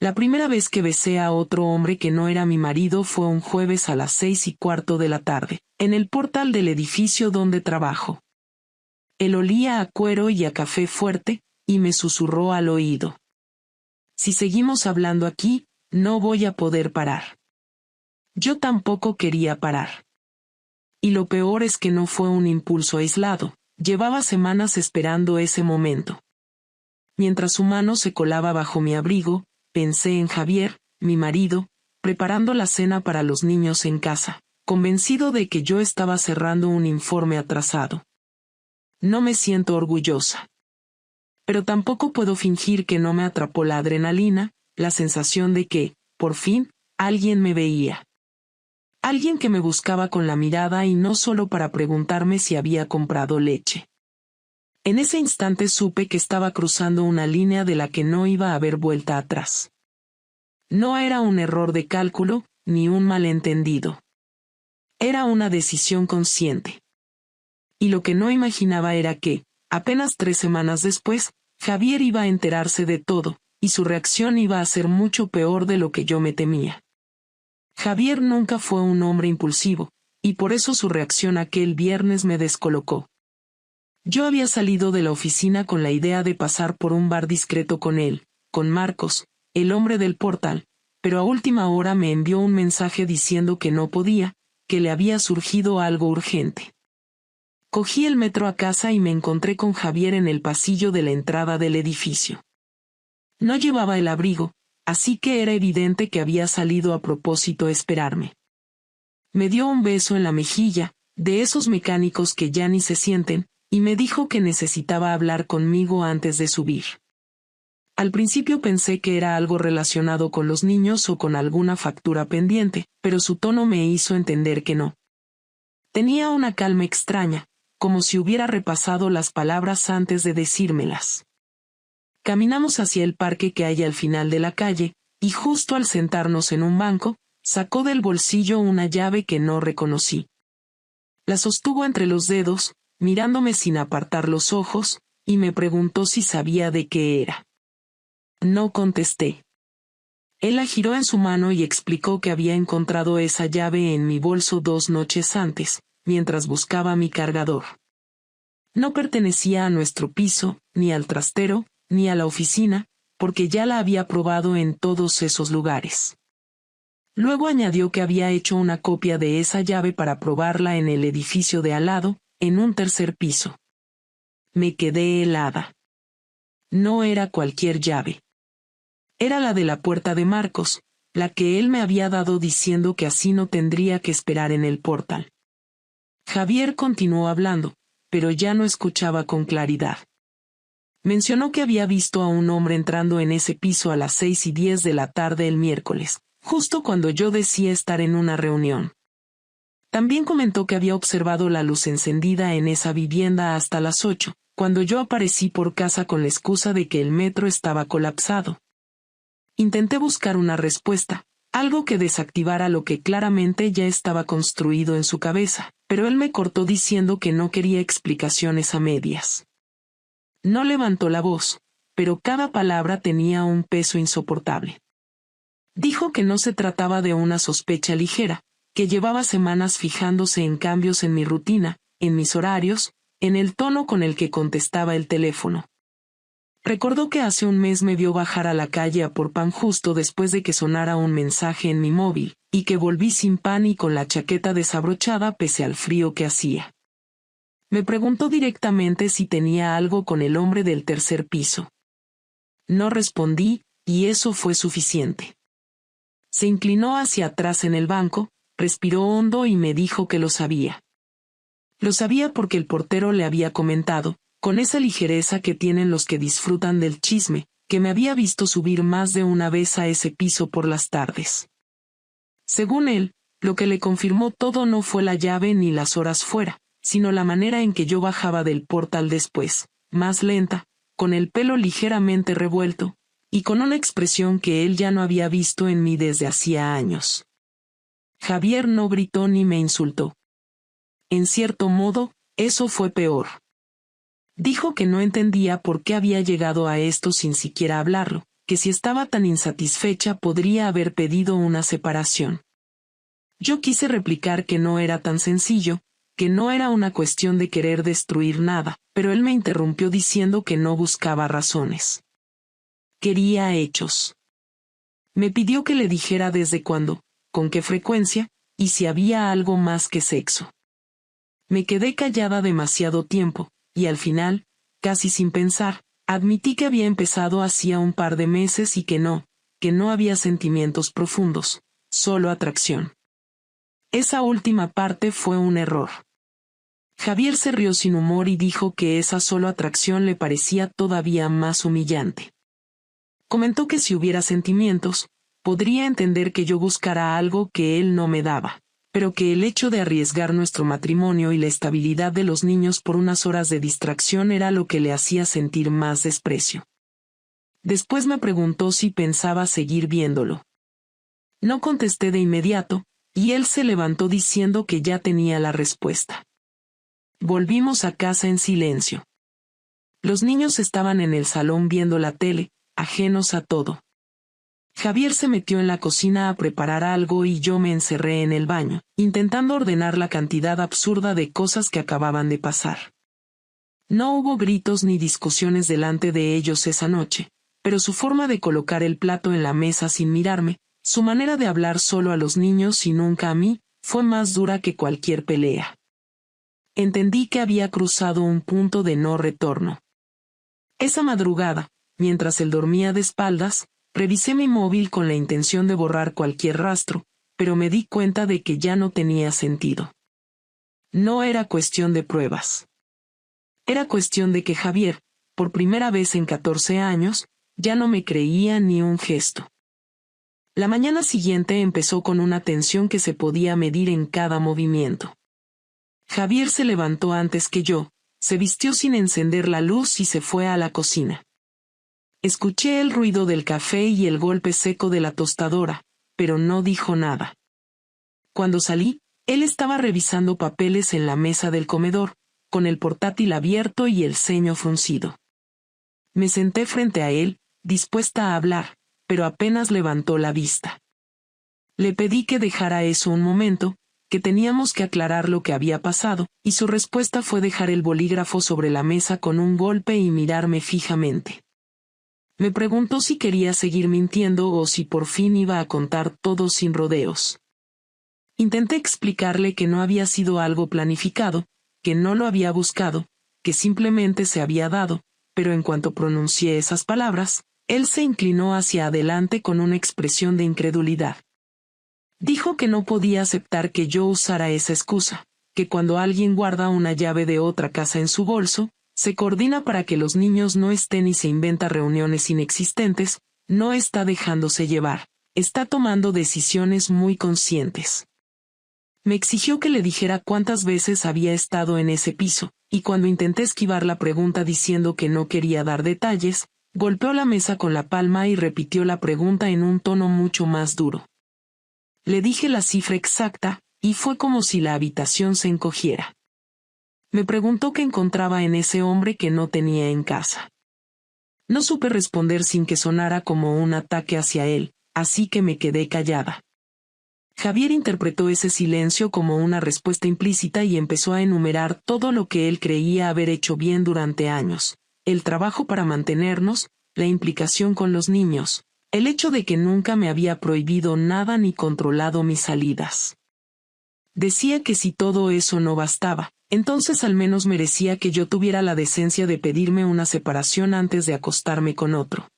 La primera vez que besé a otro hombre que no era mi marido fue un jueves a las 6:15 de la tarde, en el portal del edificio donde trabajo. Él olía a cuero y a café fuerte, y me susurró al oído: si seguimos hablando aquí, no voy a poder parar. Yo tampoco quería parar. Y lo peor es que no fue un impulso aislado, llevaba semanas esperando ese momento. Mientras su mano se colaba bajo mi abrigo, pensé en Javier, mi marido, preparando la cena para los niños en casa, convencido de que yo estaba cerrando un informe atrasado. No me siento orgullosa. Pero tampoco puedo fingir que no me atrapó la adrenalina, la sensación de que, por fin, alguien me veía. Alguien que me buscaba con la mirada y no solo para preguntarme si había comprado leche. En ese instante supe que estaba cruzando una línea de la que no iba a haber vuelta atrás. No era un error de cálculo, ni un malentendido. Era una decisión consciente. Y lo que no imaginaba era que, apenas 3 semanas después, Javier iba a enterarse de todo, y su reacción iba a ser mucho peor de lo que yo me temía. Javier nunca fue un hombre impulsivo, y por eso su reacción aquel viernes me descolocó. Yo había salido de la oficina con la idea de pasar por un bar discreto con él, con Marcos, el hombre del portal, pero a última hora me envió un mensaje diciendo que no podía, que le había surgido algo urgente. Cogí el metro a casa y me encontré con Javier en el pasillo de la entrada del edificio. No llevaba el abrigo, así que era evidente que había salido a propósito a esperarme. Me dio un beso en la mejilla, de esos mecánicos que ya ni se sienten, y me dijo que necesitaba hablar conmigo antes de subir. Al principio pensé que era algo relacionado con los niños o con alguna factura pendiente, pero su tono me hizo entender que no. Tenía una calma extraña, como si hubiera repasado las palabras antes de decírmelas. Caminamos hacia el parque que hay al final de la calle, y justo al sentarnos en un banco, sacó del bolsillo una llave que no reconocí. La sostuvo entre los dedos, mirándome sin apartar los ojos, y me preguntó si sabía de qué era. No contesté. Él la giró en su mano y explicó que había encontrado esa llave en mi bolso 2 noches antes, mientras buscaba mi cargador. No pertenecía a nuestro piso, ni al trastero, ni a la oficina, porque ya la había probado en todos esos lugares. Luego añadió que había hecho una copia de esa llave para probarla en el edificio de al lado, en un 3er piso. Me quedé helada. No era cualquier llave. Era la de la puerta de Marcos, la que él me había dado diciendo que así no tendría que esperar en el portal. Javier continuó hablando, pero ya no escuchaba con claridad. Mencionó que había visto a un hombre entrando en ese piso a las 6:10 de la tarde el miércoles, justo cuando yo decía estar en una reunión. También comentó que había observado la luz encendida en esa vivienda hasta las 8, cuando yo aparecí por casa con la excusa de que el metro estaba colapsado. Intenté buscar una respuesta, algo que desactivara lo que claramente ya estaba construido en su cabeza, pero él me cortó diciendo que no quería explicaciones a medias. No levantó la voz, pero cada palabra tenía un peso insoportable. Dijo que no se trataba de una sospecha ligera, que llevaba semanas fijándose en cambios en mi rutina, en mis horarios, en el tono con el que contestaba el teléfono. Recordó que hace un mes me vio bajar a la calle a por pan justo después de que sonara un mensaje en mi móvil, y que volví sin pan y con la chaqueta desabrochada pese al frío que hacía. Me preguntó directamente si tenía algo con el hombre del 3er piso. No respondí, y eso fue suficiente. Se inclinó hacia atrás en el banco, respiró hondo y me dijo que lo sabía. Lo sabía porque el portero le había comentado, con esa ligereza que tienen los que disfrutan del chisme, que me había visto subir más de una vez a ese piso por las tardes. Según él, lo que le confirmó todo no fue la llave ni las horas fuera, sino la manera en que yo bajaba del portal después, más lenta, con el pelo ligeramente revuelto, y con una expresión que él ya no había visto en mí desde hacía años. Javier no gritó ni me insultó. En cierto modo, eso fue peor. Dijo que no entendía por qué había llegado a esto sin siquiera hablarlo, que si estaba tan insatisfecha podría haber pedido una separación. Yo quise replicar que no era tan sencillo, que no era una cuestión de querer destruir nada, pero él me interrumpió diciendo que no buscaba razones. Quería hechos. Me pidió que le dijera desde cuándo, con qué frecuencia, y si había algo más que sexo. Me quedé callada demasiado tiempo, y al final, casi sin pensar, admití que había empezado hacía un par de meses y que no había sentimientos profundos, solo atracción. Esa última parte fue un error. Javier se rió sin humor y dijo que esa solo atracción le parecía todavía más humillante. Comentó que si hubiera sentimientos, podría entender que yo buscara algo que él no me daba, pero que el hecho de arriesgar nuestro matrimonio y la estabilidad de los niños por unas horas de distracción era lo que le hacía sentir más desprecio. Después me preguntó si pensaba seguir viéndolo. No contesté de inmediato, y él se levantó diciendo que ya tenía la respuesta. Volvimos a casa en silencio. Los niños estaban en el salón viendo la tele, ajenos a todo. Javier se metió en la cocina a preparar algo y yo me encerré en el baño, intentando ordenar la cantidad absurda de cosas que acababan de pasar. No hubo gritos ni discusiones delante de ellos esa noche, pero su forma de colocar el plato en la mesa sin mirarme, su manera de hablar solo a los niños y nunca a mí, fue más dura que cualquier pelea. Entendí que había cruzado un punto de no retorno. Esa madrugada, mientras él dormía de espaldas, revisé mi móvil con la intención de borrar cualquier rastro, pero me di cuenta de que ya no tenía sentido. No era cuestión de pruebas. Era cuestión de que Javier, por primera vez en 14 años, ya no me creía ni un gesto. La mañana siguiente empezó con una tensión que se podía medir en cada movimiento. Javier se levantó antes que yo, se vistió sin encender la luz y se fue a la cocina. Escuché el ruido del café y el golpe seco de la tostadora, pero no dijo nada. Cuando salí, él estaba revisando papeles en la mesa del comedor, con el portátil abierto y el ceño fruncido. Me senté frente a él, dispuesta a hablar, pero apenas levantó la vista. Le pedí que dejara eso un momento, que teníamos que aclarar lo que había pasado, y su respuesta fue dejar el bolígrafo sobre la mesa con un golpe y mirarme fijamente. Me preguntó si quería seguir mintiendo o si por fin iba a contar todo sin rodeos. Intenté explicarle que no había sido algo planificado, que no lo había buscado, que simplemente se había dado, pero en cuanto pronuncié esas palabras, él se inclinó hacia adelante con una expresión de incredulidad. Dijo que no podía aceptar que yo usara esa excusa, que cuando alguien guarda una llave de otra casa en su bolso, se coordina para que los niños no estén y se inventa reuniones inexistentes, no está dejándose llevar, está tomando decisiones muy conscientes. Me exigió que le dijera cuántas veces había estado en ese piso, y cuando intenté esquivar la pregunta diciendo que no quería dar detalles, golpeó la mesa con la palma y repitió la pregunta en un tono mucho más duro. Le dije la cifra exacta, y fue como si la habitación se encogiera. Me preguntó qué encontraba en ese hombre que no tenía en casa. No supe responder sin que sonara como un ataque hacia él, así que me quedé callada. Javier interpretó ese silencio como una respuesta implícita y empezó a enumerar todo lo que él creía haber hecho bien durante años: el trabajo para mantenernos, la implicación con los niños, el hecho de que nunca me había prohibido nada ni controlado mis salidas. Decía que si todo eso no bastaba, entonces al menos merecía que yo tuviera la decencia de pedirme una separación antes de acostarme con otro.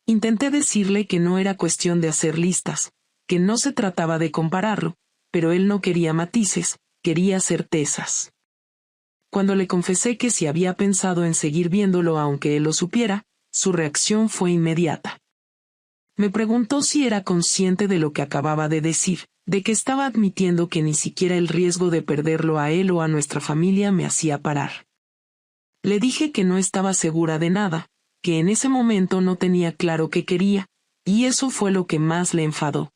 Intenté decirle que no era cuestión de hacer listas, que no se trataba de compararlo, pero él no quería matices, quería certezas. Cuando le confesé que si había pensado en seguir viéndolo aunque él lo supiera, su reacción fue inmediata. Me preguntó si era consciente de lo que acababa de decir, de que estaba admitiendo que ni siquiera el riesgo de perderlo a él o a nuestra familia me hacía parar. Le dije que no estaba segura de nada, que en ese momento no tenía claro qué quería, y eso fue lo que más le enfadó.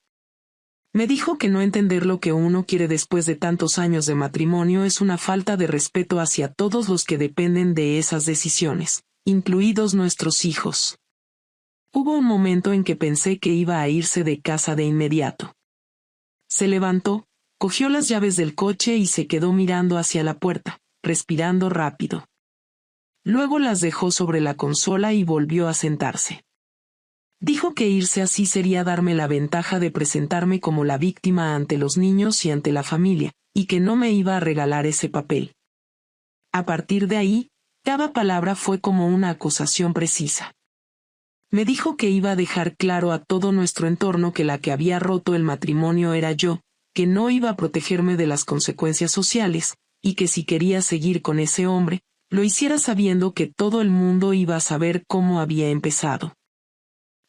Me dijo que no entender lo que uno quiere después de tantos años de matrimonio es una falta de respeto hacia todos los que dependen de esas decisiones, incluidos nuestros hijos. Hubo un momento en que pensé que iba a irse de casa de inmediato. Se levantó, cogió las llaves del coche y se quedó mirando hacia la puerta, respirando rápido. Luego las dejó sobre la consola y volvió a sentarse. Dijo que irse así sería darme la ventaja de presentarme como la víctima ante los niños y ante la familia, y que no me iba a regalar ese papel. A partir de ahí, cada palabra fue como una acusación precisa. Me dijo que iba a dejar claro a todo nuestro entorno que la que había roto el matrimonio era yo, que no iba a protegerme de las consecuencias sociales, y que si quería seguir con ese hombre, lo hiciera sabiendo que todo el mundo iba a saber cómo había empezado.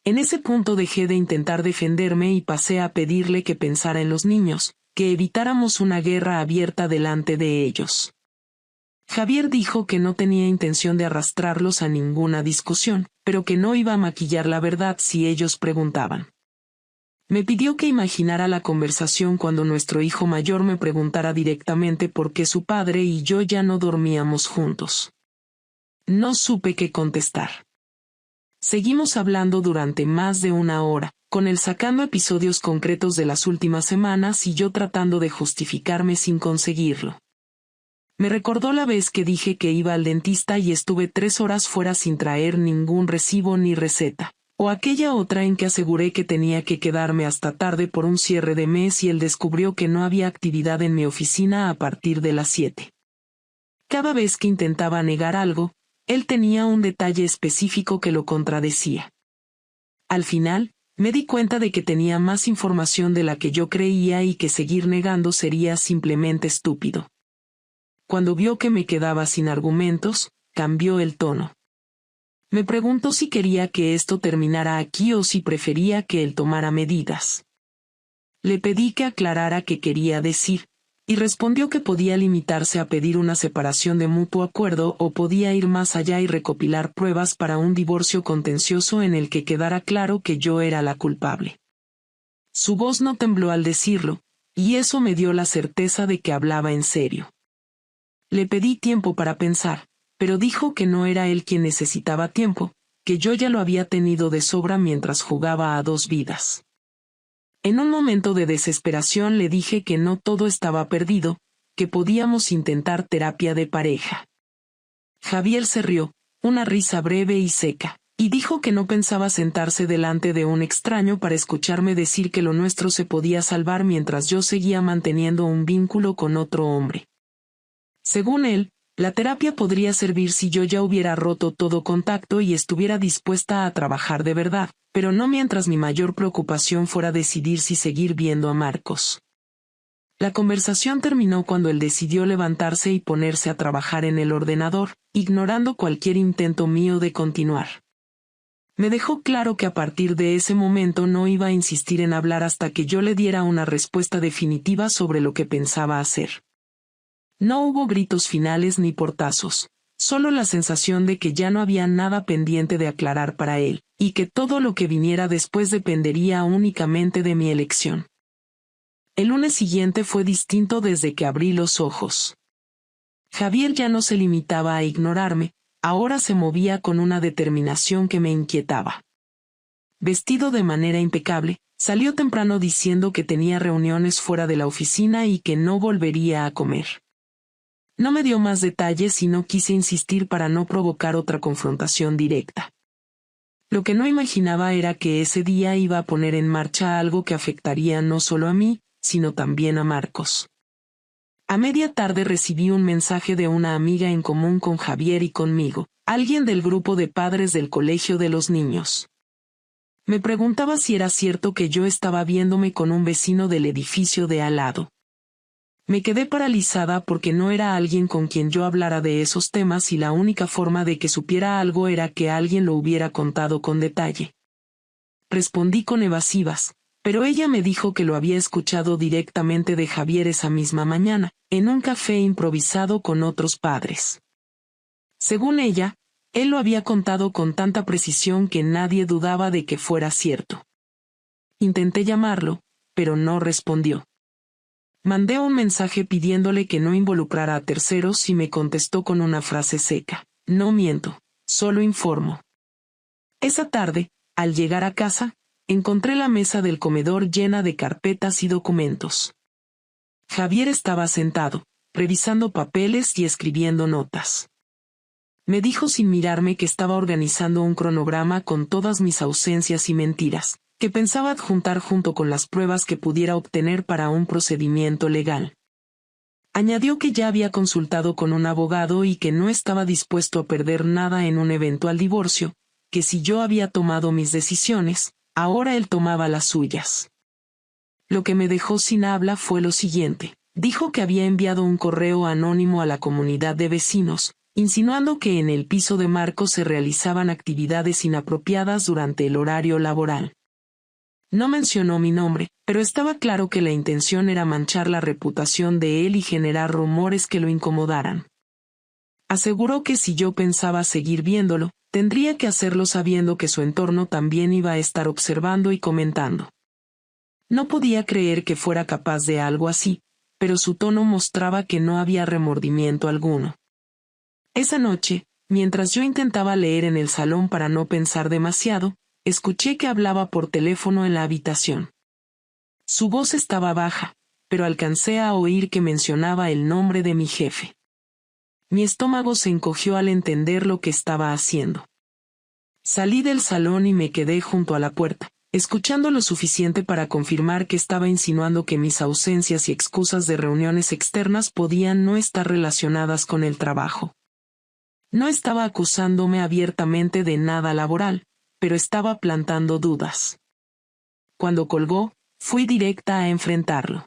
En ese punto dejé de intentar defenderme y pasé a pedirle que pensara en los niños, que evitáramos una guerra abierta delante de ellos. Javier dijo que no tenía intención de arrastrarlos a ninguna discusión, pero que no iba a maquillar la verdad si ellos preguntaban. Me pidió que imaginara la conversación cuando nuestro hijo mayor me preguntara directamente por qué su padre y yo ya no dormíamos juntos. No supe qué contestar. Seguimos hablando durante más de una hora, con él sacando episodios concretos de las últimas semanas y yo tratando de justificarme sin conseguirlo. Me recordó la vez que dije que iba al dentista y estuve 3 horas fuera sin traer ningún recibo ni receta, o aquella otra en que aseguré que tenía que quedarme hasta tarde por un cierre de mes y él descubrió que no había actividad en mi oficina a partir de las 7. Cada vez que intentaba negar algo, él tenía un detalle específico que lo contradecía. Al final, me di cuenta de que tenía más información de la que yo creía y que seguir negando sería simplemente estúpido. Cuando vio que me quedaba sin argumentos, cambió el tono. Me preguntó si quería que esto terminara aquí o si prefería que él tomara medidas. Le pedí que aclarara qué quería decir, y respondió que podía limitarse a pedir una separación de mutuo acuerdo o podía ir más allá y recopilar pruebas para un divorcio contencioso en el que quedara claro que yo era la culpable. Su voz no tembló al decirlo, y eso me dio la certeza de que hablaba en serio. Le pedí tiempo para pensar, pero dijo que no era él quien necesitaba tiempo, que yo ya lo había tenido de sobra mientras jugaba a 2 vidas. En un momento de desesperación le dije que no todo estaba perdido, que podíamos intentar terapia de pareja. Javier se rió, una risa breve y seca, y dijo que no pensaba sentarse delante de un extraño para escucharme decir que lo nuestro se podía salvar mientras yo seguía manteniendo un vínculo con otro hombre. Según él, la terapia podría servir si yo ya hubiera roto todo contacto y estuviera dispuesta a trabajar de verdad, pero no mientras mi mayor preocupación fuera decidir si seguir viendo a Marcos. La conversación terminó cuando él decidió levantarse y ponerse a trabajar en el ordenador, ignorando cualquier intento mío de continuar. Me dejó claro que a partir de ese momento no iba a insistir en hablar hasta que yo le diera una respuesta definitiva sobre lo que pensaba hacer. No hubo gritos finales ni portazos, solo la sensación de que ya no había nada pendiente de aclarar para él, y que todo lo que viniera después dependería únicamente de mi elección. El lunes siguiente fue distinto desde que abrí los ojos. Javier ya no se limitaba a ignorarme, ahora se movía con una determinación que me inquietaba. Vestido de manera impecable, salió temprano diciendo que tenía reuniones fuera de la oficina y que no volvería a comer. No me dio más detalles y no quise insistir para no provocar otra confrontación directa. Lo que no imaginaba era que ese día iba a poner en marcha algo que afectaría no solo a mí, sino también a Marcos. A media tarde recibí un mensaje de una amiga en común con Javier y conmigo, alguien del grupo de padres del colegio de los niños. Me preguntaba si era cierto que yo estaba viéndome con un vecino del edificio de al lado. Me quedé paralizada porque no era alguien con quien yo hablara de esos temas y la única forma de que supiera algo era que alguien lo hubiera contado con detalle. Respondí con evasivas, pero ella me dijo que lo había escuchado directamente de Javier esa misma mañana, en un café improvisado con otros padres. Según ella, él lo había contado con tanta precisión que nadie dudaba de que fuera cierto. Intenté llamarlo, pero no respondió. Mandé un mensaje pidiéndole que no involucrara a terceros y me contestó con una frase seca. No miento, solo informo. Esa tarde, Al llegar a casa, encontré la mesa del comedor llena de carpetas y documentos. Javier estaba sentado, revisando papeles y escribiendo notas. Me dijo sin mirarme que estaba organizando un cronograma con todas mis ausencias y mentiras, que pensaba adjuntar junto con las pruebas que pudiera obtener para un procedimiento legal. Añadió que ya había consultado con un abogado y que no estaba dispuesto a perder nada en un eventual divorcio, que si yo había tomado mis decisiones, ahora él tomaba las suyas. Lo que me dejó sin habla fue lo siguiente. Dijo que había enviado un correo anónimo a la comunidad de vecinos, insinuando que en el piso de Marcos se realizaban actividades inapropiadas durante el horario laboral. No mencionó mi nombre, pero estaba claro que la intención era manchar la reputación de él y generar rumores que lo incomodaran. Aseguró que si yo pensaba seguir viéndolo, tendría que hacerlo sabiendo que su entorno también iba a estar observando y comentando. No podía creer que fuera capaz de algo así, pero su tono mostraba que no había remordimiento alguno. Esa noche, mientras yo intentaba leer en el salón para no pensar demasiado, escuché que hablaba por teléfono en la habitación. Su voz estaba baja, pero alcancé a oír que mencionaba el nombre de mi jefe. Mi estómago se encogió al entender lo que estaba haciendo. Salí del salón y me quedé junto a la puerta, escuchando lo suficiente para confirmar que estaba insinuando que mis ausencias y excusas de reuniones externas podían no estar relacionadas con el trabajo. No estaba acusándome abiertamente de nada laboral, pero estaba plantando dudas. Cuando colgó, fui directa a enfrentarlo.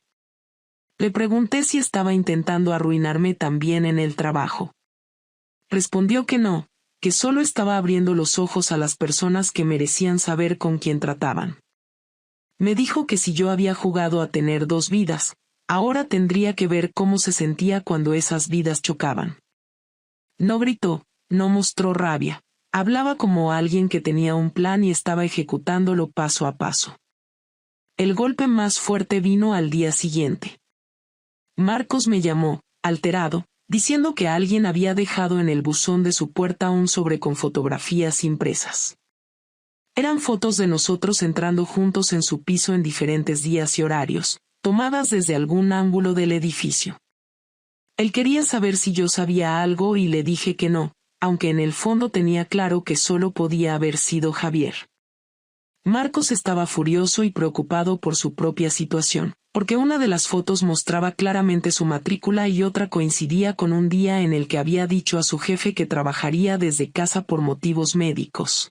Le pregunté si estaba intentando arruinarme también en el trabajo. Respondió que no, que solo estaba abriendo los ojos a las personas que merecían saber con quién trataban. Me dijo que si yo había jugado a tener dos vidas, ahora tendría que ver cómo se sentía cuando esas vidas chocaban. No gritó, no mostró rabia, hablaba como alguien que tenía un plan y estaba ejecutándolo paso a paso. El golpe más fuerte vino al día siguiente. Marcos me llamó, alterado, diciendo que alguien había dejado en el buzón de su puerta un sobre con fotografías impresas. Eran fotos de nosotros entrando juntos en su piso en diferentes días y horarios, tomadas desde algún ángulo del edificio. Él quería saber si yo sabía algo y le dije que no, aunque en el fondo tenía claro que solo podía haber sido Javier. Marcos estaba furioso y preocupado por su propia situación, porque una de las fotos mostraba claramente su matrícula y otra coincidía con un día en el que había dicho a su jefe que trabajaría desde casa por motivos médicos.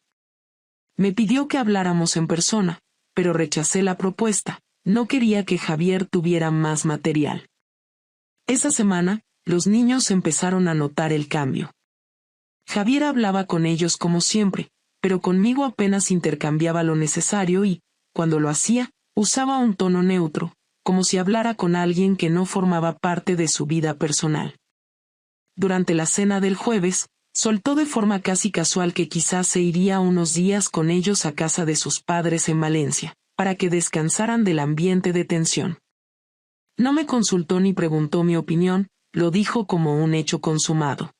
Me pidió que habláramos en persona, pero rechacé la propuesta, no quería que Javier tuviera más material. Esa semana, los niños empezaron a notar el cambio. Javier hablaba con ellos como siempre, pero conmigo apenas intercambiaba lo necesario y, cuando lo hacía, usaba un tono neutro, como si hablara con alguien que no formaba parte de su vida personal. Durante la cena del jueves, soltó de forma casi casual que quizás se iría unos días con ellos a casa de sus padres en Valencia, para que descansaran del ambiente de tensión. No me consultó ni preguntó mi opinión, lo dijo como un hecho consumado.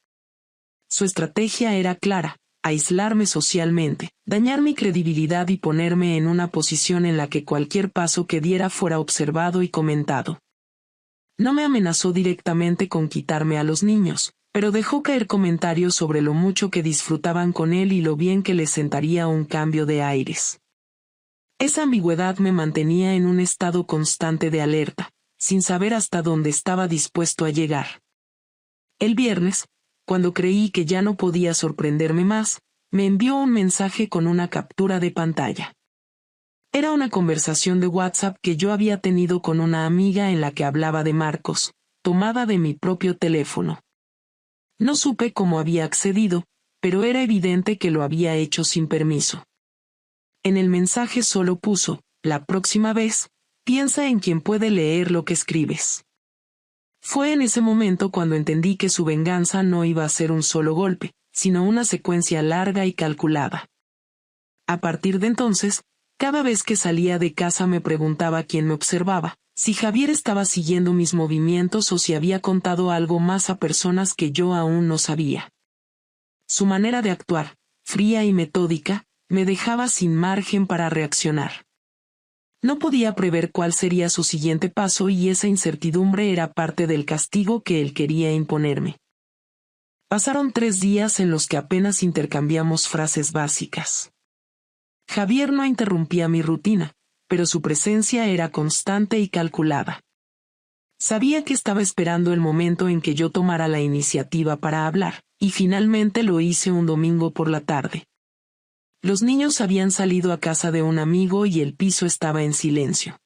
Su estrategia era clara: aislarme socialmente, dañar mi credibilidad y ponerme en una posición en la que cualquier paso que diera fuera observado y comentado. No me amenazó directamente con quitarme a los niños, pero dejó caer comentarios sobre lo mucho que disfrutaban con él y lo bien que les sentaría un cambio de aires. Esa ambigüedad me mantenía en un estado constante de alerta, sin saber hasta dónde estaba dispuesto a llegar. El viernes, cuando creí que ya no podía sorprenderme más, me envió un mensaje con una captura de pantalla. Era una conversación de WhatsApp que yo había tenido con una amiga en la que hablaba de Marcos, tomada de mi propio teléfono. No supe cómo había accedido, pero era evidente que lo había hecho sin permiso. En el mensaje solo puso: la próxima vez, piensa en quien puede leer lo que escribes. Fue en ese momento cuando entendí que su venganza no iba a ser un solo golpe, sino una secuencia larga y calculada. A partir de entonces, cada vez que salía de casa me preguntaba quién me observaba, si Javier estaba siguiendo mis movimientos o si había contado algo más a personas que yo aún no sabía. Su manera de actuar, fría y metódica, me dejaba sin margen para reaccionar. No podía prever cuál sería su siguiente paso y esa incertidumbre era parte del castigo que él quería imponerme. Pasaron 3 días en los que apenas intercambiamos frases básicas. Javier no interrumpía mi rutina, pero su presencia era constante y calculada. Sabía que estaba esperando el momento en que yo tomara la iniciativa para hablar, y finalmente lo hice un domingo por la tarde. Los niños habían salido a casa de un amigo y el piso estaba en silencio.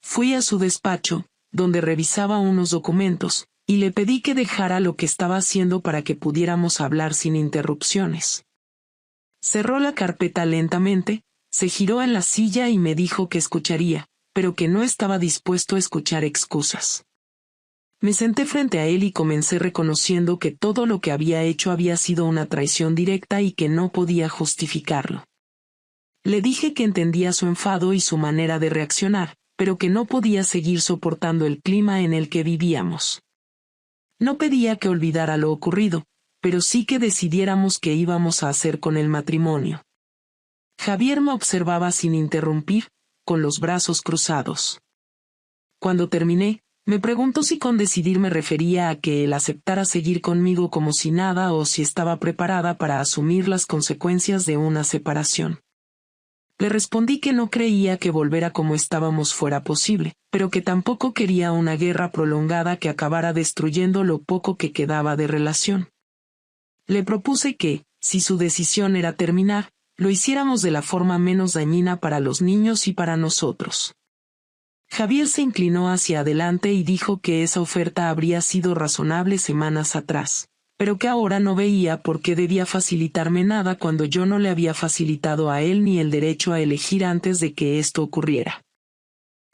Fui a su despacho, donde revisaba unos documentos, y le pedí que dejara lo que estaba haciendo para que pudiéramos hablar sin interrupciones. Cerró la carpeta lentamente, se giró en la silla y me dijo que escucharía, pero que no estaba dispuesto a escuchar excusas. Me senté frente a él y comencé reconociendo que todo lo que había hecho había sido una traición directa y que no podía justificarlo. Le dije que entendía su enfado y su manera de reaccionar, pero que no podía seguir soportando el clima en el que vivíamos. No pedía que olvidara lo ocurrido, pero sí que decidiéramos qué íbamos a hacer con el matrimonio. Javier me observaba sin interrumpir, con los brazos cruzados. Cuando terminé, me preguntó si con decidir me refería a que él aceptara seguir conmigo como si nada o si estaba preparada para asumir las consecuencias de una separación. Le respondí que no creía que volver a como estábamos fuera posible, pero que tampoco quería una guerra prolongada que acabara destruyendo lo poco que quedaba de relación. Le propuse que, si su decisión era terminar, lo hiciéramos de la forma menos dañina para los niños y para nosotros. Javier se inclinó hacia adelante y dijo que esa oferta habría sido razonable semanas atrás, pero que ahora no veía por qué debía facilitarme nada cuando yo no le había facilitado a él ni el derecho a elegir antes de que esto ocurriera.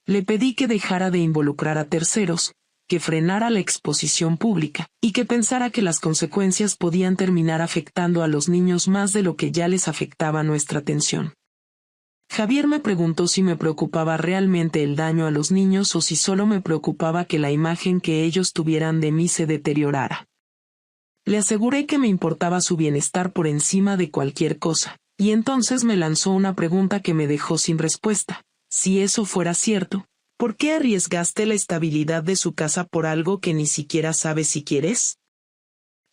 Le pedí que dejara de involucrar a terceros, que frenara la exposición pública, y que pensara que las consecuencias podían terminar afectando a los niños más de lo que ya les afectaba nuestra atención. Javier me preguntó si me preocupaba realmente el daño a los niños o si solo me preocupaba que la imagen que ellos tuvieran de mí se deteriorara. Le aseguré que me importaba su bienestar por encima de cualquier cosa, y entonces me lanzó una pregunta que me dejó sin respuesta. Si eso fuera cierto, ¿por qué arriesgaste la estabilidad de su casa por algo que ni siquiera sabes si quieres?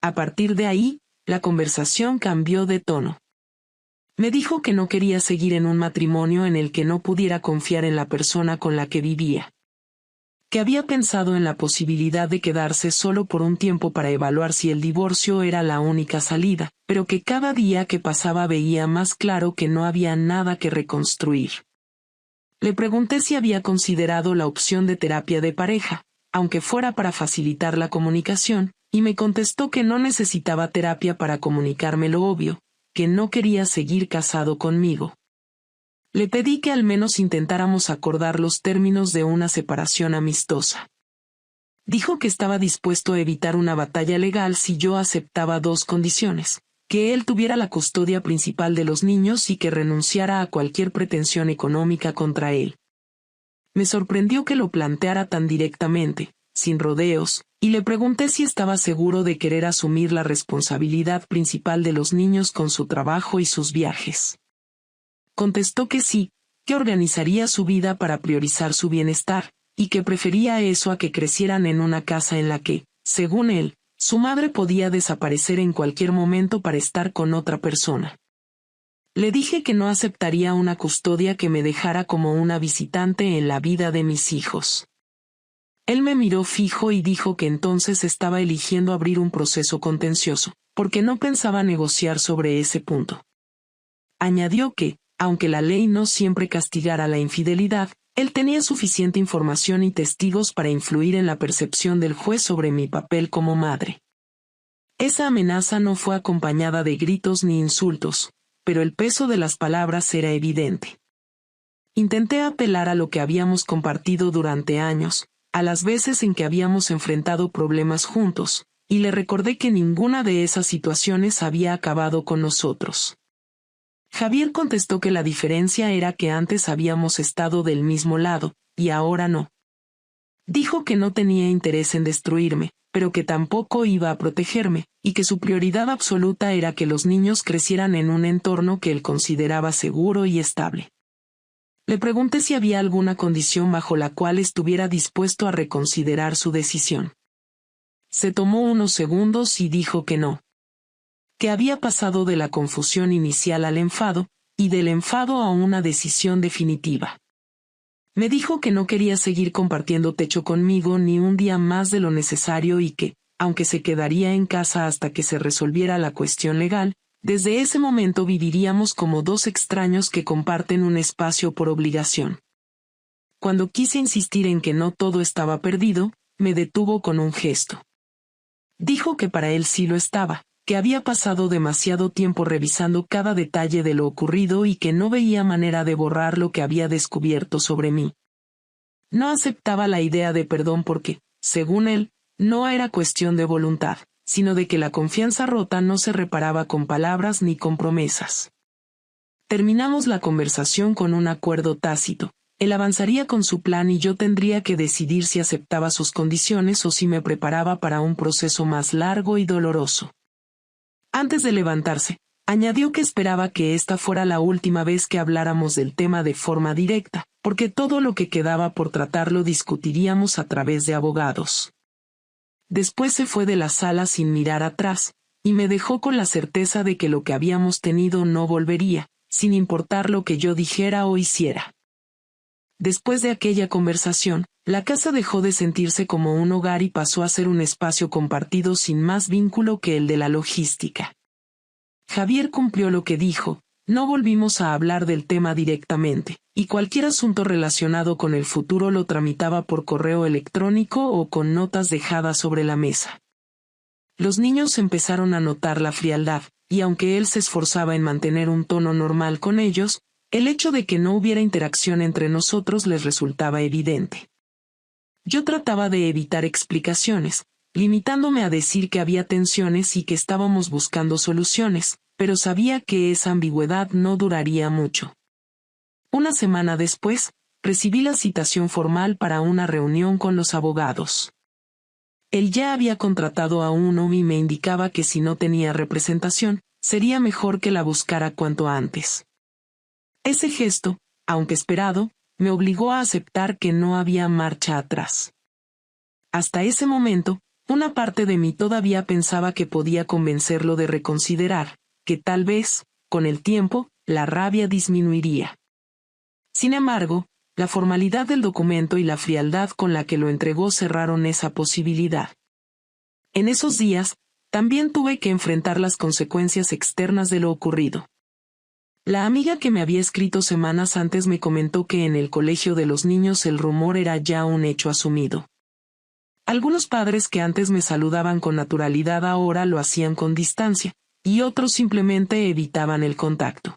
A partir de ahí, la conversación cambió de tono. Me dijo que no quería seguir en un matrimonio en el que no pudiera confiar en la persona con la que vivía. Que había pensado en la posibilidad de quedarse solo por un tiempo para evaluar si el divorcio era la única salida, pero que cada día que pasaba veía más claro que no había nada que reconstruir. Le pregunté si había considerado la opción de terapia de pareja, aunque fuera para facilitar la comunicación, y me contestó que no necesitaba terapia para comunicarme lo obvio, que no quería seguir casado conmigo. Le pedí que al menos intentáramos acordar los términos de una separación amistosa. Dijo que estaba dispuesto a evitar una batalla legal si yo aceptaba 2 condiciones: que él tuviera la custodia principal de los niños y que renunciara a cualquier pretensión económica contra él. Me sorprendió que lo planteara tan directamente, sin rodeos, y le pregunté si estaba seguro de querer asumir la responsabilidad principal de los niños con su trabajo y sus viajes. Contestó que sí, que organizaría su vida para priorizar su bienestar, y que prefería eso a que crecieran en una casa en la que, según él, su madre podía desaparecer en cualquier momento para estar con otra persona. Le dije que no aceptaría una custodia que me dejara como una visitante en la vida de mis hijos. Él me miró fijo y dijo que entonces estaba eligiendo abrir un proceso contencioso, porque no pensaba negociar sobre ese punto. Añadió que, aunque la ley no siempre castigara la infidelidad, él tenía suficiente información y testigos para influir en la percepción del juez sobre mi papel como madre. Esa amenaza no fue acompañada de gritos ni insultos, pero el peso de las palabras era evidente. Intenté apelar a lo que habíamos compartido durante años, a las veces en que habíamos enfrentado problemas juntos, y le recordé que ninguna de esas situaciones había acabado con nosotros. Javier contestó que la diferencia era que antes habíamos estado del mismo lado, y ahora no. Dijo que no tenía interés en destruirme, pero que tampoco iba a protegerme, y que su prioridad absoluta era que los niños crecieran en un entorno que él consideraba seguro y estable. Le pregunté si había alguna condición bajo la cual estuviera dispuesto a reconsiderar su decisión. Se tomó unos segundos y dijo que no. Que había pasado de la confusión inicial al enfado, y del enfado a una decisión definitiva. Me dijo que no quería seguir compartiendo techo conmigo ni un día más de lo necesario y que, aunque se quedaría en casa hasta que se resolviera la cuestión legal, desde ese momento viviríamos como dos extraños que comparten un espacio por obligación. Cuando quise insistir en que no todo estaba perdido, me detuvo con un gesto. Dijo que para él sí lo estaba, que había pasado demasiado tiempo revisando cada detalle de lo ocurrido y que no veía manera de borrar lo que había descubierto sobre mí. No aceptaba la idea de perdón porque, según él, no era cuestión de voluntad, sino de que la confianza rota no se reparaba con palabras ni con promesas. Terminamos la conversación con un acuerdo tácito. Él avanzaría con su plan y yo tendría que decidir si aceptaba sus condiciones o si me preparaba para un proceso más largo y doloroso. Antes de levantarse, añadió que esperaba que esta fuera la última vez que habláramos del tema de forma directa, porque todo lo que quedaba por tratar lo discutiríamos a través de abogados. Después se fue de la sala sin mirar atrás, y me dejó con la certeza de que lo que habíamos tenido no volvería, sin importar lo que yo dijera o hiciera. Después de aquella conversación, la casa dejó de sentirse como un hogar y pasó a ser un espacio compartido sin más vínculo que el de la logística. Javier cumplió lo que dijo, no volvimos a hablar del tema directamente, y cualquier asunto relacionado con el futuro lo tramitaba por correo electrónico o con notas dejadas sobre la mesa. Los niños empezaron a notar la frialdad, y aunque él se esforzaba en mantener un tono normal con ellos, el hecho de que no hubiera interacción entre nosotros les resultaba evidente. Yo trataba de evitar explicaciones, limitándome a decir que había tensiones y que estábamos buscando soluciones, pero sabía que esa ambigüedad no duraría mucho. Una semana después, recibí la citación formal para una reunión con los abogados. Él ya había contratado a uno y me indicaba que si no tenía representación, sería mejor que la buscara cuanto antes. Ese gesto, aunque esperado, me obligó a aceptar que no había marcha atrás. Hasta ese momento, una parte de mí todavía pensaba que podía convencerlo de reconsiderar, que tal vez, con el tiempo, la rabia disminuiría. Sin embargo, la formalidad del documento y la frialdad con la que lo entregó cerraron esa posibilidad. En esos días, también tuve que enfrentar las consecuencias externas de lo ocurrido. La amiga que me había escrito semanas antes me comentó que en el colegio de los niños el rumor era ya un hecho asumido. Algunos padres que antes me saludaban con naturalidad ahora lo hacían con distancia, y otros simplemente evitaban el contacto.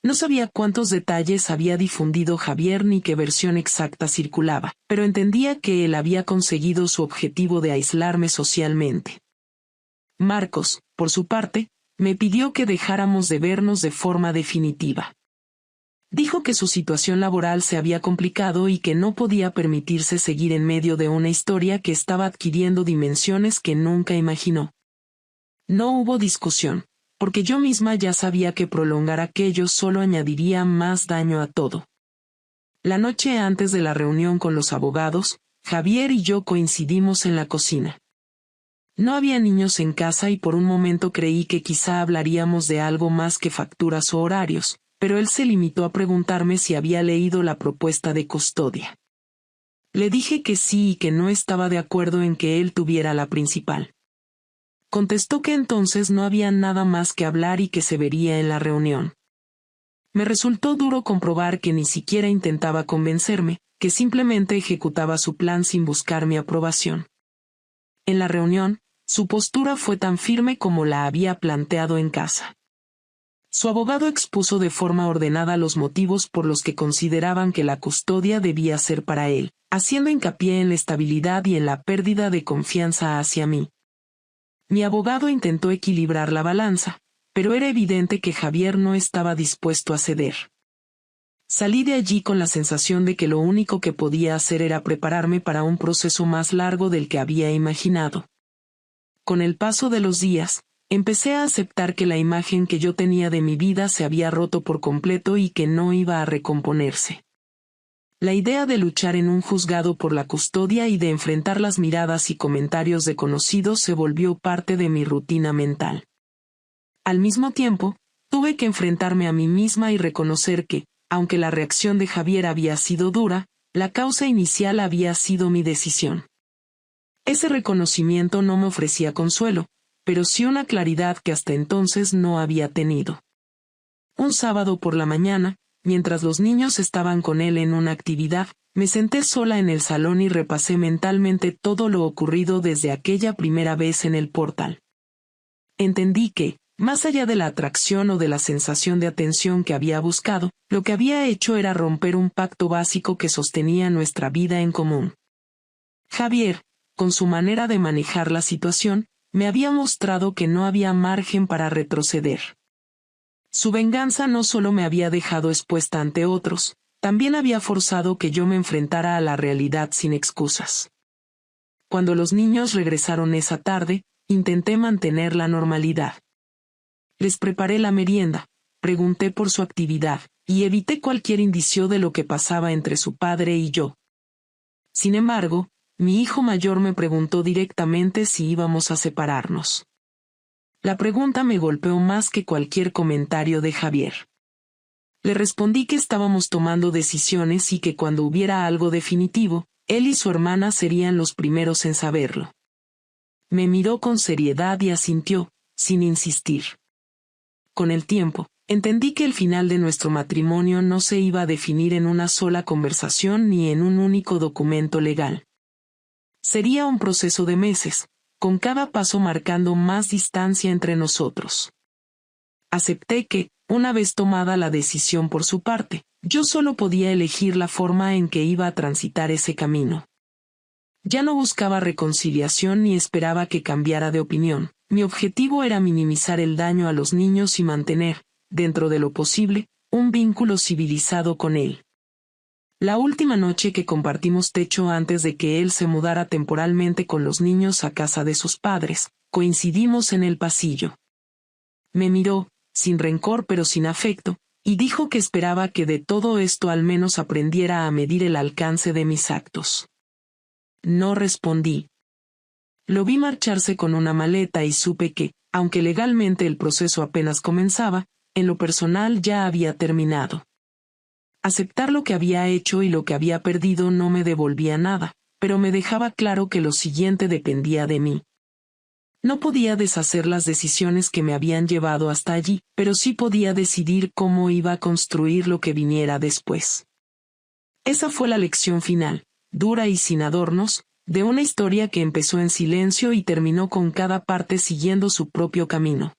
No sabía cuántos detalles había difundido Javier ni qué versión exacta circulaba, pero entendía que él había conseguido su objetivo de aislarme socialmente. Marcos, por su parte, me pidió que dejáramos de vernos de forma definitiva. Dijo que su situación laboral se había complicado y que no podía permitirse seguir en medio de una historia que estaba adquiriendo dimensiones que nunca imaginó. No hubo discusión, porque yo misma ya sabía que prolongar aquello solo añadiría más daño a todo. La noche antes de la reunión con los abogados, Javier y yo coincidimos en la cocina. No había niños en casa y por un momento creí que quizá hablaríamos de algo más que facturas o horarios, pero él se limitó a preguntarme si había leído la propuesta de custodia. Le dije que sí y que no estaba de acuerdo en que él tuviera la principal. Contestó que entonces no había nada más que hablar y que se vería en la reunión. Me resultó duro comprobar que ni siquiera intentaba convencerme, que simplemente ejecutaba su plan sin buscar mi aprobación. En la reunión, su postura fue tan firme como la había planteado en casa. Su abogado expuso de forma ordenada los motivos por los que consideraban que la custodia debía ser para él, haciendo hincapié en la estabilidad y en la pérdida de confianza hacia mí. Mi abogado intentó equilibrar la balanza, pero era evidente que Javier no estaba dispuesto a ceder. Salí de allí con la sensación de que lo único que podía hacer era prepararme para un proceso más largo del que había imaginado. Con el paso de los días, empecé a aceptar que la imagen que yo tenía de mi vida se había roto por completo y que no iba a recomponerse. La idea de luchar en un juzgado por la custodia y de enfrentar las miradas y comentarios de conocidos se volvió parte de mi rutina mental. Al mismo tiempo, tuve que enfrentarme a mí misma y reconocer que, aunque la reacción de Javier había sido dura, la causa inicial había sido mi decisión. Ese reconocimiento no me ofrecía consuelo, pero sí una claridad que hasta entonces no había tenido. Un sábado por la mañana, mientras los niños estaban con él en una actividad, me senté sola en el salón y repasé mentalmente todo lo ocurrido desde aquella primera vez en el portal. Entendí que, más allá de la atracción o de la sensación de atención que había buscado, lo que había hecho era romper un pacto básico que sostenía nuestra vida en común. Javier, con su manera de manejar la situación, me había mostrado que no había margen para retroceder. Su venganza no solo me había dejado expuesta ante otros, también había forzado que yo me enfrentara a la realidad sin excusas. Cuando los niños regresaron esa tarde, intenté mantener la normalidad. Les preparé la merienda, pregunté por su actividad, y evité cualquier indicio de lo que pasaba entre su padre y yo. Sin embargo, mi hijo mayor me preguntó directamente si íbamos a separarnos. La pregunta me golpeó más que cualquier comentario de Javier. Le respondí que estábamos tomando decisiones y que cuando hubiera algo definitivo, él y su hermana serían los primeros en saberlo. Me miró con seriedad y asintió, sin insistir. Con el tiempo, entendí que el final de nuestro matrimonio no se iba a definir en una sola conversación ni en un único documento legal. Sería un proceso de meses, con cada paso marcando más distancia entre nosotros. Acepté que, una vez tomada la decisión por su parte, yo solo podía elegir la forma en que iba a transitar ese camino. Ya no buscaba reconciliación ni esperaba que cambiara de opinión. Mi objetivo era minimizar el daño a los niños y mantener, dentro de lo posible, un vínculo civilizado con él. La última noche que compartimos techo antes de que él se mudara temporalmente con los niños a casa de sus padres, coincidimos en el pasillo. Me miró, sin rencor pero sin afecto, y dijo que esperaba que de todo esto al menos aprendiera a medir el alcance de mis actos. No respondí. Lo vi marcharse con una maleta y supe que, aunque legalmente el proceso apenas comenzaba, en lo personal ya había terminado. Aceptar lo que había hecho y lo que había perdido no me devolvía nada, pero me dejaba claro que lo siguiente dependía de mí. No podía deshacer las decisiones que me habían llevado hasta allí, pero sí podía decidir cómo iba a construir lo que viniera después. Esa fue la lección final, dura y sin adornos, de una historia que empezó en silencio y terminó con cada parte siguiendo su propio camino.